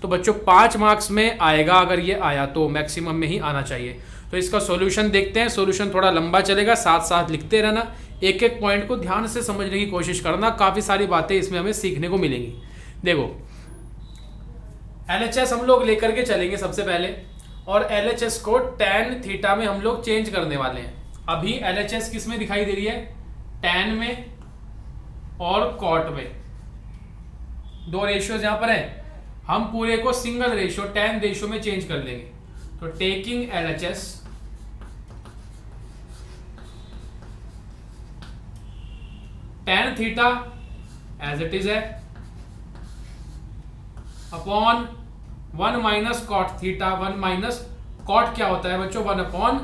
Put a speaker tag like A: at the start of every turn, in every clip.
A: तो बच्चों 5 मार्क्स में आएगा, अगर ये आया तो मैक्सिमम में ही आना चाहिए। तो इसका सॉल्यूशन देखते हैं। सॉल्यूशन थोड़ा लंबा चलेगा, साथ साथ लिखते रहना, एक एक पॉइंट को ध्यान से समझने की कोशिश करना, काफ़ी सारी बातें इसमें हमें सीखने को मिलेंगी। देखो LHS हम लोग लेकर के चलेंगे सबसे पहले, और LHS को tan थीटा में हम लोग चेंज करने वाले हैं। अभी LHS किस में दिखाई दे रही है? tan में और cot में, दो रेशियोज यहाँ पर है। हम पूरे को सिंगल रेशियो tan रेशियो में चेंज कर देंगे। तो taking LHS tan theta as it is है upon 1 minus cot theta. 1 minus cot क्या होता है बच्चों? 1 अपॉन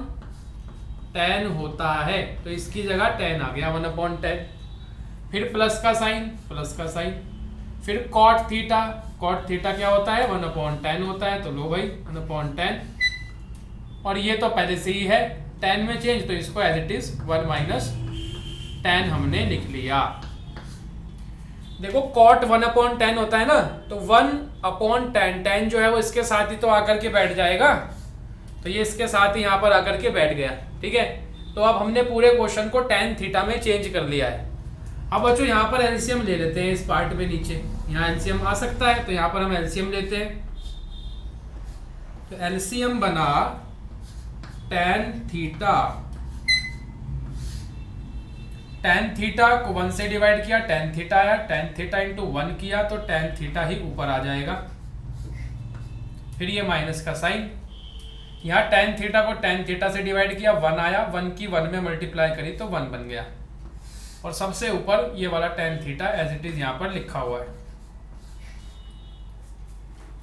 A: tan होता है, तो इसकी जगह tan आ गया 1 अपॉन tan। फिर प्लस का साइन, फिर कॉट थीटा। कॉट थीटा क्या होता है? 1 अपॉन tan होता है, तो लो भाई 1 अपॉन tan। और ये तो पहले से ही है tan में चेंज, तो इसको as it is 1 minus tan हमने लिख लिया। देखो कॉट 1 अपॉन tan होता है ना, तो 1 अपॉन tan जो है वो इसके साथ ही तो आकर के बैठ जाएगा, तो ये इसके साथ ही यहाँ पर आकर के बैठ गया। ठीक है, तो अब हमने पूरे क्वेश्चन को tan थीटा में चेंज कर लिया है। अब बच्चों यहाँ पर एलसीएम ले लेते हैं, इस पार्ट में नीचे यहाँ एलसीएम आ सकता है, तो यहाँ पर हम एलसीएम लेते हैं। तो एलसीएम बना tan थीटा। tan थीटा को 1 से डिवाइड किया, tan थीटा आया, tan थीटा इंटू 1 किया तो tan थीटा ही ऊपर आ जाएगा। फिर ये माइनस का साइन, यहाँ tan थीटा को tan थीटा से डिवाइड किया, 1 आया, 1 की 1 में मल्टीप्लाई करी तो 1 बन गया। और सबसे ऊपर ये वाला tan theta as it is यहाँ पर लिखा हुआ है।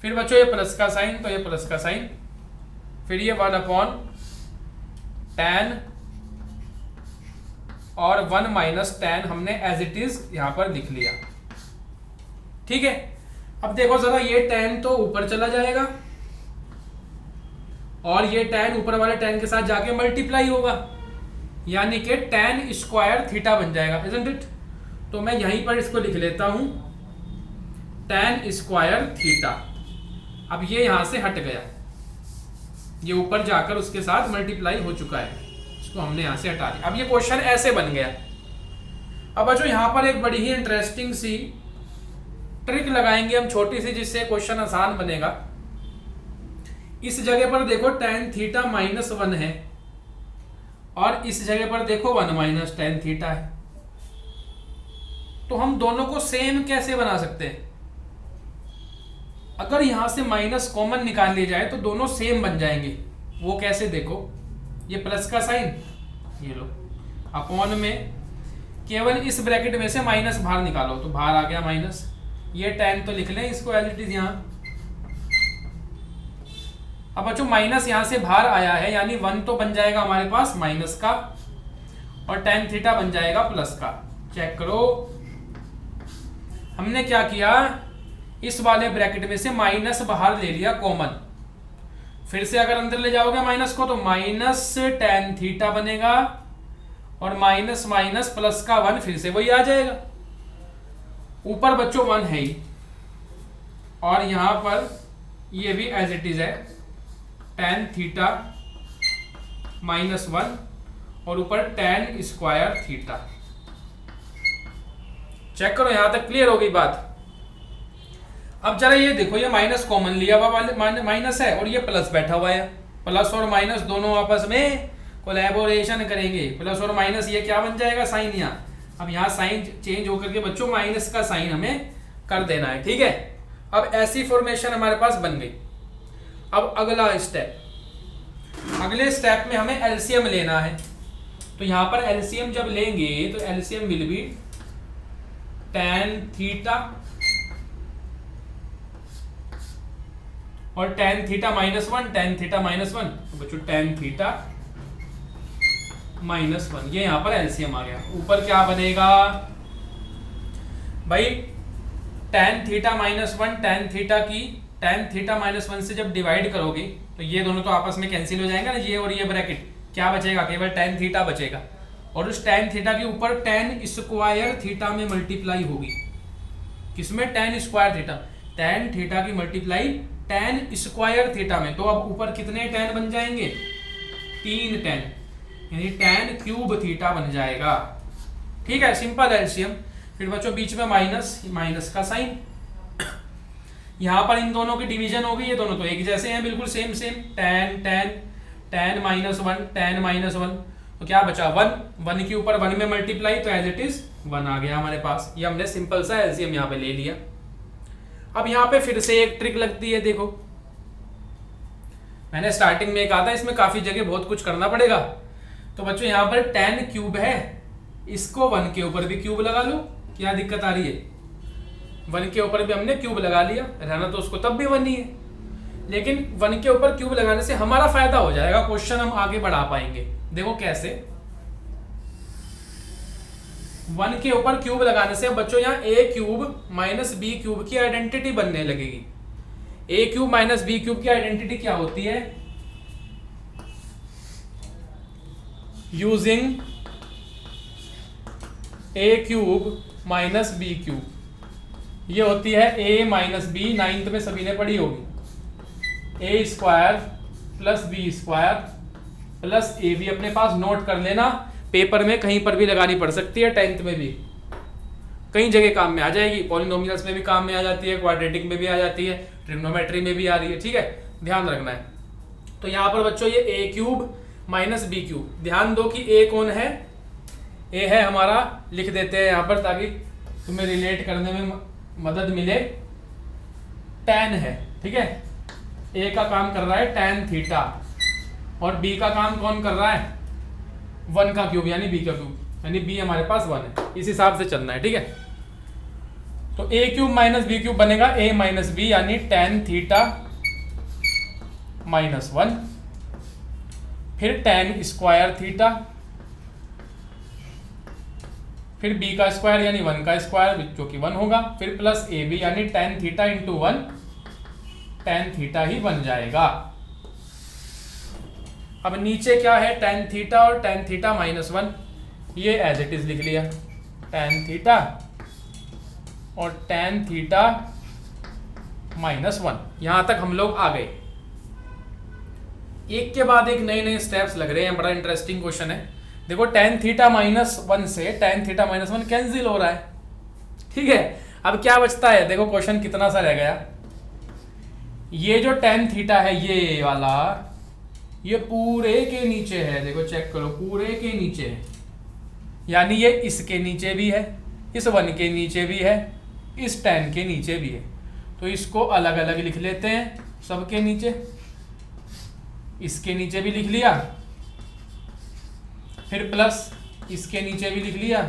A: फिर बच्चों ये प्लस का साइन, तो ये प्लस का साइन, फिर ये 1 अपॉन tan और 1 माइनस tan हमने एज इट इज यहां पर लिख लिया। ठीक है, अब देखो जरा, ये tan तो ऊपर चला जाएगा और ये tan ऊपर वाले tan के साथ जाके मल्टीप्लाई होगा, यानी कि tan स्क्वायर थीटा बन जाएगा, इजंट इट? तो मैं यहीं पर इसको लिख लेता हूं tan स्क्वायर थीटा। अब ये यहां से हट गया, ये ऊपर जाकर उसके साथ मल्टीप्लाई हो चुका है, इसको हमने यहां से हटा दिया। अब ये क्वेश्चन ऐसे बन गया। अब बच्चों यहां पर एक बड़ी ही इंटरेस्टिंग सी ट्रिक लगाएंगे हम, छोटी सी, जिससे क्वेश्चन आसान बनेगा। इस जगह पर देखो tan थीटा -1 है और इस जगह पर देखो 1 माइनस tan थीटा है, तो हम दोनों को सेम कैसे बना सकते हैं? अगर यहां से माइनस कॉमन निकाल लिया जाए तो दोनों सेम बन जाएंगे। वो कैसे? देखो, ये प्लस का साइन, ये लो, अपॉन में केवल इस ब्रैकेट में से माइनस बाहर निकालो, तो बाहर आ गया माइनस। ये tan तो लिख लें इसको एज इट इज यहाँ। अब बच्चों माइनस यहां से बाहर आया है, यानी 1 तो बन जाएगा हमारे पास माइनस का और tan थीटा बन जाएगा प्लस का। चेक करो, हमने क्या किया, इस वाले ब्रैकेट में से माइनस बाहर ले लिया कॉमन। फिर से अगर अंदर ले जाओगे माइनस को, तो माइनस tan थीटा बनेगा और माइनस माइनस प्लस का 1 फिर से वही आ जाएगा। ऊपर बच्चों 1 है ही, और यहां पर ये भी एज इट इज है tan थीटा -1 और ऊपर tan स्क्वायर थीटा। चेक करो, यहां तक क्लियर हो गई बात। अब जरा ये देखो, ये माइनस कॉमन लिया हुआ माइनस है और ये प्लस बैठा हुआ है। प्लस और माइनस दोनों आपस में कोलैबोरेशन करेंगे, प्लस और माइनस, ये क्या बन जाएगा? साइन। यहाँ अब यहाँ साइन चेंज होकर के बच्चों माइनस का साइन हमें कर देना है। ठीक है, अब ऐसी फॉर्मेशन हमारे पास बन गई। अब अगला स्टेप, अगले स्टेप में हमें एलसीएम लेना है। तो यहाँ पर एलसीएम जब लेंगे तो LCM will be tan theta और tan थीटा -1, tan थीटा -1, तो बच्चों tan थीटा -1, ये यहां पर एलसीएम आ गया। ऊपर क्या बनेगा भाई? tan थीटा -1 tan थीटा की tan थीटा -1 से जब डिवाइड करोगे तो ये दोनों तो आपस में कैंसिल हो जाएंगे ना, ये और ये ब्रैकेट, क्या बचेगा? केवल tan थीटा बचेगा, और उस tan थीटा के ऊपर tan स्क्वायर थीटा में मल्टीप्लाई होगी। किसमें? tan square theta. tan theta की मल्टीप्लाई tan स्क्वायर थीटा में, तो अब ऊपर कितने tan बन जाएंगे, 3 tan, यानी tan क्यूब थीटा बन जाएगा। ठीक है, सिंपल एलसीएम। फिर बच्चों बीच में माइनस, माइनस का साइन, यहाँ पर इन दोनों की डिवीजन हो गई, ये दोनों तो एक जैसे हैं बिल्कुल same same, tan tan tan -1 tan -1, तो क्या बचा 1, 1 के ऊपर 1 में मल्टीप्लाई, तो एज इट इज 1 आ गया हमारे पास। ये हमने सिंपल सा एलसीएम यहाँ पे ले लिया। अब यहाँ पे फिर से एक ट्रिक लगती है, देखो मैंने स्टार्टिंग में कहा था इसमें काफी जगह बहुत कुछ करना पड़ेगा। तो बच्चों यहाँ पर tan क्यूब है, इसको 1 के ऊपर भी क्यूब लगा लो, क्या दिक्कत आ रही है, 1 के ऊपर भी हमने क्यूब लगा लिया, रहना तो उसको तब भी 1 ही है, लेकिन 1 के ऊपर क्यूब लगाने से हमारा फायदा हो जाएगा, क्वेश्चन हम आगे बढ़ा पाएंगे। देखो कैसे, 1 के ऊपर क्यूब लगाने से बच्चों यहाँ a cube minus B cube की आइडेंटिटी बनने लगेगी। a cube minus B cube की आइडेंटिटी क्या होती है, using a cube minus B cube, ये होती है a माइनस बी, 9th में सभी ने पढ़ी होगी, a square plus B square plus A B, अपने पास नोट कर लेना, पेपर में कहीं पर भी लगानी पड़ सकती है, 10th में भी कई जगह काम में आ जाएगी, पॉलिनोमियल्स में भी काम में आ जाती है, क्वाड्रेटिक में भी आ जाती है, ट्रिग्नोमेट्री में भी आ रही है। ठीक है, ध्यान रखना है। तो यहाँ पर बच्चों ये a cube minus B cube, ध्यान दो कि a कौन है, a है हमारा, लिख देते हैं यहाँ पर ताकि तुम्हें रिलेट करने में मदद मिले, tan है। ठीक है, a का काम कर रहा है tan थीटा, और b का काम कौन कर रहा है, 1 का क्यूब यानी b का क्यूब, यानी b हमारे पास 1 है, इस हिसाब से चलना है। ठीक है, तो a cube minus B cube बनेगा a माइनस बी, यानी tan थीटा -1, फिर tan स्क्वायर थीटा, फिर b का स्क्वायर यानी 1 का स्क्वायर जो कि 1 होगा, फिर प्लस ए बी यानी tan theta into 1, tan theta ही बन जाएगा। अब नीचे क्या है, tan थीटा और tan थीटा -1, ये एज इट इज लिख लिया, tan थीटा और tan थीटा -1। यहां तक हम लोग आ गए। एक के बाद एक नए नए स्टेप्स लग रहे हैं, बड़ा इंटरेस्टिंग क्वेश्चन है। देखो tan थीटा -1 से tan थीटा -1 कैंसिल हो रहा है। ठीक है, अब क्या बचता है, देखो क्वेश्चन कितना सा रह गया, ये जो tan थीटा है ये वाला, ये पूरे के नीचे है, देखो चेक करो, पूरे के नीचे है, यानी ये इसके नीचे भी है, इस 1 के नीचे भी है, इस tan के नीचे भी है, तो इसको अलग अलग लिख लेते हैं, सबके नीचे, इसके नीचे भी लिख लिया, फिर प्लस इसके नीचे भी लिख लिया,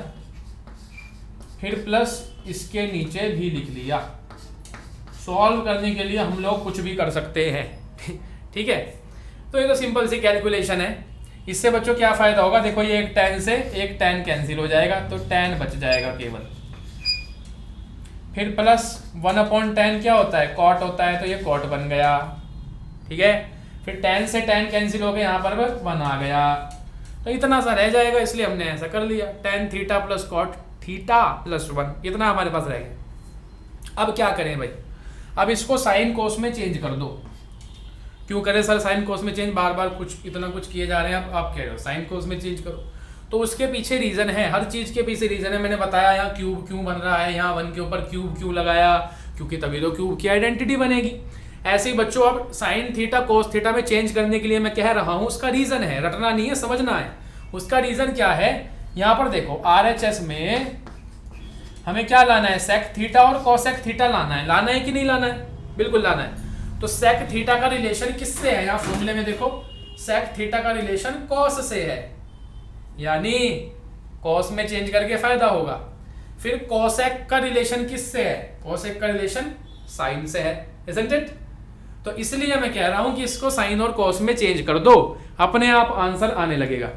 A: फिर प्लस इसके नीचे भी लिख लिया। सॉल्व करने के लिए हम लोग कुछ भी कर सकते हैं। ठीक है, तो ये तो सिंपल सी कैलकुलेशन है। इससे बच्चों क्या फायदा होगा, देखो ये एक tan से एक tan कैंसिल हो जाएगा, तो tan बच जाएगा केवल, फिर प्लस 1/tan क्या होता है, cot होता है, तो ये cot बन गया। ठीक है, फिर tan से tan कैंसिल हो गया, यहाँ पर बस 1 आ गया, तो इतना सा रह जाएगा, इसलिए हमने ऐसा कर लिया, tan theta plus cot theta plus 1, इतना हमारे पास रह गया। अब क्या करें भाई, अब इसको साइन कोस में चेंज कर दो। क्यों करें सर साइन कोस में चेंज, बार बार कुछ इतना कुछ किए जा रहे हैं, आप कह रहे हो साइन कोस में चेंज करो, तो उसके पीछे रीजन है, हर चीज के पीछे रीजन है। मैंने बताया यहाँ क्यूब क्यों बन रहा है, यहाँ 1 के ऊपर क्यूब क्यों लगाया, क्योंकि तभी तो क्यूब की आइडेंटिटी बनेगी। ऐसे ही बच्चों अब साइन थीटा कोस थीटा में चेंज करने के लिए मैं कह रहा हूँ, उसका रीजन है, रटना नहीं है, समझना है। उसका रीजन क्या है, यहाँ पर देखो RHS में हमें क्या लाना है, सेक थीटा और कोसेक थीटा लाना है कि नहीं लाना है, बिल्कुल लाना है। तो सेक थीटा का रिलेशन किससे है, यहाँ फॉर्मूले में देखो, सेक थीटा का रिलेशन कॉस से है, यानी कॉस में चेंज करके फायदा होगा। फिर कोसेक का रिलेशन किससे है, कोसेक का रिलेशन साइन से है, isn't it? तो इसलिए मैं कह रहा हूं कि इसको साइन और कॉस में चेंज कर दो, अपने आप आंसर आने लगेगा।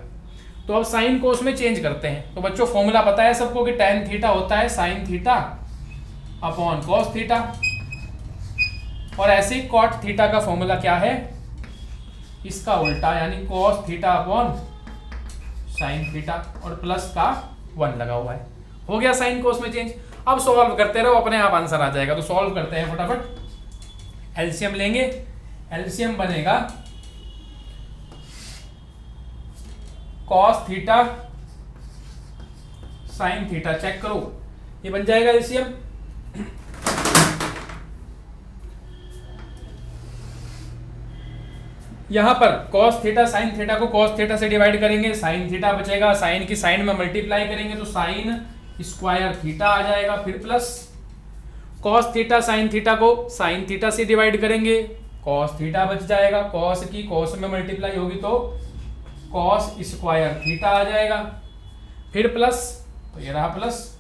A: तो अब साइन कोस में चेंज करते हैं। तो बच्चों फॉर्मूला पता है सबको कि tan थीटा होता है sine theta upon cos theta, और ऐसे ही कॉट थीटा का फॉर्मूला क्या है, इसका उल्टा, यानी cos theta upon sine theta, और प्लस का 1 लगा हुआ है। हो गया साइन कोस में चेंज। अब सॉल्व करते रहो, अपने आप आंसर आ जाएगा। तो सॉल्व करते हैं फटाफट। एलसीएम लेंगे, एलसीएम बनेगा cos theta sine theta, check करो ये बन जाएगा एलसीएम। यहां पर cos थीटा साइन थीटा को cos थीटा से डिवाइड करेंगे, साइन थीटा बचेगा, साइन की साइन में मल्टीप्लाई करेंगे तो साइन स्क्वायर थीटा आ जाएगा, फिर plus cos theta sine theta को साइन थीटा से डिवाइड करेंगे, cos थीटा बच जाएगा, cos की cos में मल्टीप्लाई होगी तो cos स्क्वायर थीटा आ जाएगा, फिर प्लस, तो ये रहा plus,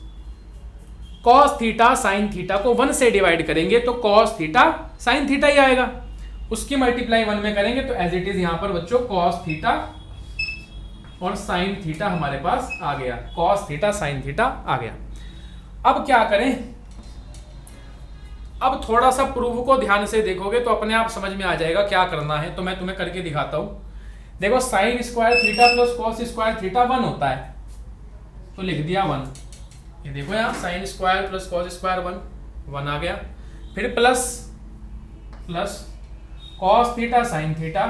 A: cos theta sine theta को 1 से डिवाइड करेंगे तो cos थीटा साइन थीटा ही आएगा, उसकी मल्टीप्लाई 1 में करेंगे तो एज इट इज यहां पर बच्चों cos थीटा और साइन थीटा हमारे पास आ गया, cos थीटा साइन थीटा आ गया। अब क्या करें, अब थोड़ा सा प्रूफ को ध्यान से देखोगे तो अपने आप समझ में आ जाएगा क्या करना है। तो मैं तुम्हें करके दिखाता हूं। देखो sign square theta plus cos square theta 1 होता है, तो लिख दिया 1। ये देखो यहां sine square plus cos square 1 आ गया, फिर plus plus cos theta sine theta,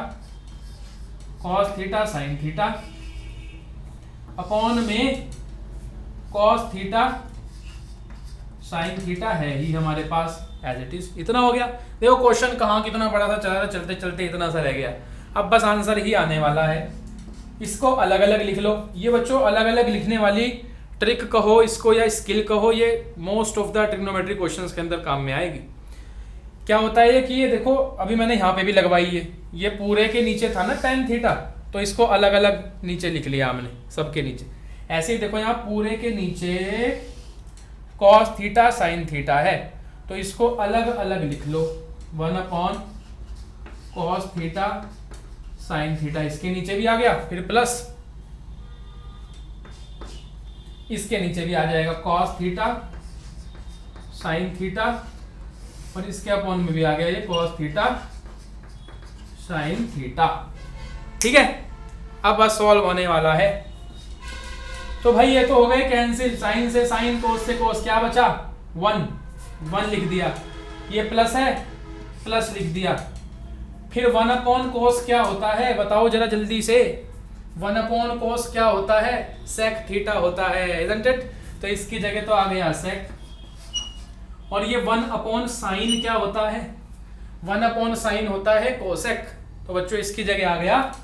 A: cos theta sine theta upon में cos थीटा साइन थीटा है ही हमारे पास एज इट इज। इतना हो गया। देखो क्वेश्चन कहाँ कितना बड़ा था, चला चलते चलते इतना सा रह गया। अब बस आंसर ही आने वाला है। इसको अलग अलग लिख लो। ये बच्चों अलग अलग लिखने वाली ट्रिक कहो इसको या स्किल कहो, ये most of the trigonometry questions के अंदर काम में आएगी। क्या होता है कि ये देखो अभी मैंने यहाँ पे भी लगवाई है, ये पूरे के नीचे था ना tan थीटा, तो इसको अलग अलग नीचे लिख लिया हमने सबके नीचे। ऐसे ही देखो यहाँ पूरे के नीचे cos थीटा साइन थीटा है, तो इसको अलग अलग लिख लो 1/cos थीटा साइन थीटा, इसके नीचे भी आ गया, फिर प्लस इसके नीचे भी आ जाएगा cos थीटा साइन थीटा, और इसके अपॉन में भी आ गया ये cos थीटा साइन थीटा। ठीक है, अब बस सॉल्व होने वाला है। तो भाई ये तो हो गए कैंसिल, साइन से साइन, कोस से कोस, क्या बचा 1 लिख दिया, ये प्लस है प्लस लिख दिया, फिर 1/cos क्या होता है बताओ जरा जल्दी से। 1/cos क्या होता है, sec थीटा होता है, isn't it? तो इसकी जगह तो आ गया sec, और ये 1/sin क्या होता है, 1/sin होता है cosec, तो बच्चों इसकी जगह आ गया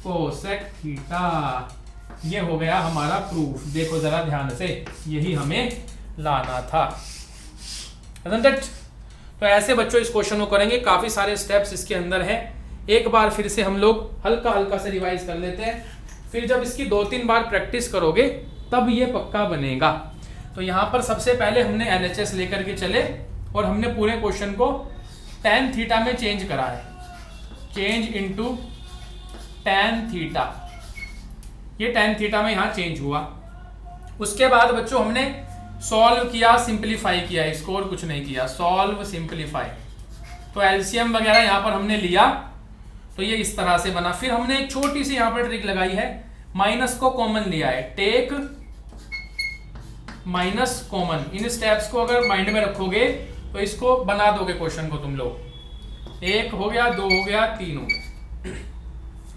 A: cosec थीटा। ये हो गया हमारा प्रूफ। देखो जरा ध्यान से, यही हमें लाना था, isn't it? तो ऐसे बच्चों इस क्वेश्चन को करेंगे, काफी सारे स्टेप्स इसके अंदर है। एक बार फिर से हम लोग हल्का हल्का से रिवाइज कर लेते हैं, फिर जब इसकी 2-3 बार प्रैक्टिस करोगे तब ये पक्का बनेगा। तो यहाँ पर सबसे पहले हमने LHS लेकर के चले और हमने पूरे क्वेश्चन को tan थीटा में चेंज करा है, चेंज इनटू tan थीटा, ये tan थीटा में यहाँ चेंज हुआ। उसके बाद बच्चों हमने सॉल्व किया, सिंपलीफाई किया, इसको और कुछ नहीं किया, सॉल्व सिंपलीफाई। तो एलसीएम वगैरह यहाँ पर हमने लिया, तो ये इस तरह से बना। फिर हमने एक छोटी सी यहाँ पर ट्रिक लगाई है, माइनस को कॉमन लिया है, टेक माइनस कॉमन। इन स्टेप्स को अगर माइंड में रखोगे तो इसको बना दोगे क्वेश्चन को तुम लोग। 1 हो गया, 2 हो गया, 3 हो गया,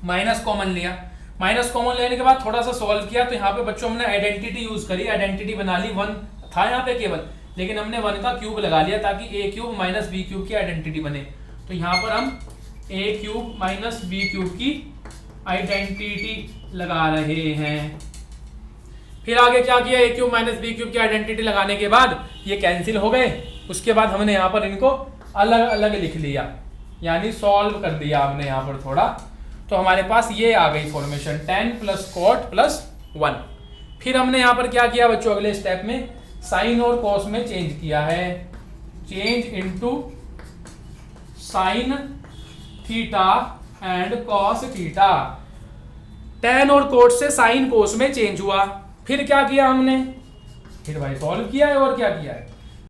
A: माइनस कॉमन लिया। माइनस कॉमन लेने के बाद थोड़ा सा सॉल्व किया, तो यहाँ पे बच्चों हमने आइडेंटिटी यूज करी, आइडेंटिटी बना ली। 1 था यहाँ पे केवल, लेकिन हमने 1 का क्यूब लगा लिया ताकि a³ माइनस b³ की आइडेंटिटी बने। तो यहाँ पर हम a³ माइनस b³ की आइडेंटिटी लगा रहे हैं। फिर आगे क्या किया, a³ माइनस b³ की आइडेंटिटी लगाने के बाद ये कैंसिल हो गए। उसके बाद हमने यहाँ पर इनको अलग अलग लिख लिया, यानी सॉल्व कर दिया हमने यहाँ पर थोड़ा। तो हमारे पास ये आ गई formation tan plus cot plus 1। फिर हमने यहाँ पर क्या किया बच्चों, अगले स्टेप में साइन और कॉस में चेंज किया है, change into sine theta and cos theta. tan और cot से साइन कोस में चेंज हुआ। फिर क्या किया हमने, फिर भाई सॉल्व किया है, और क्या किया है,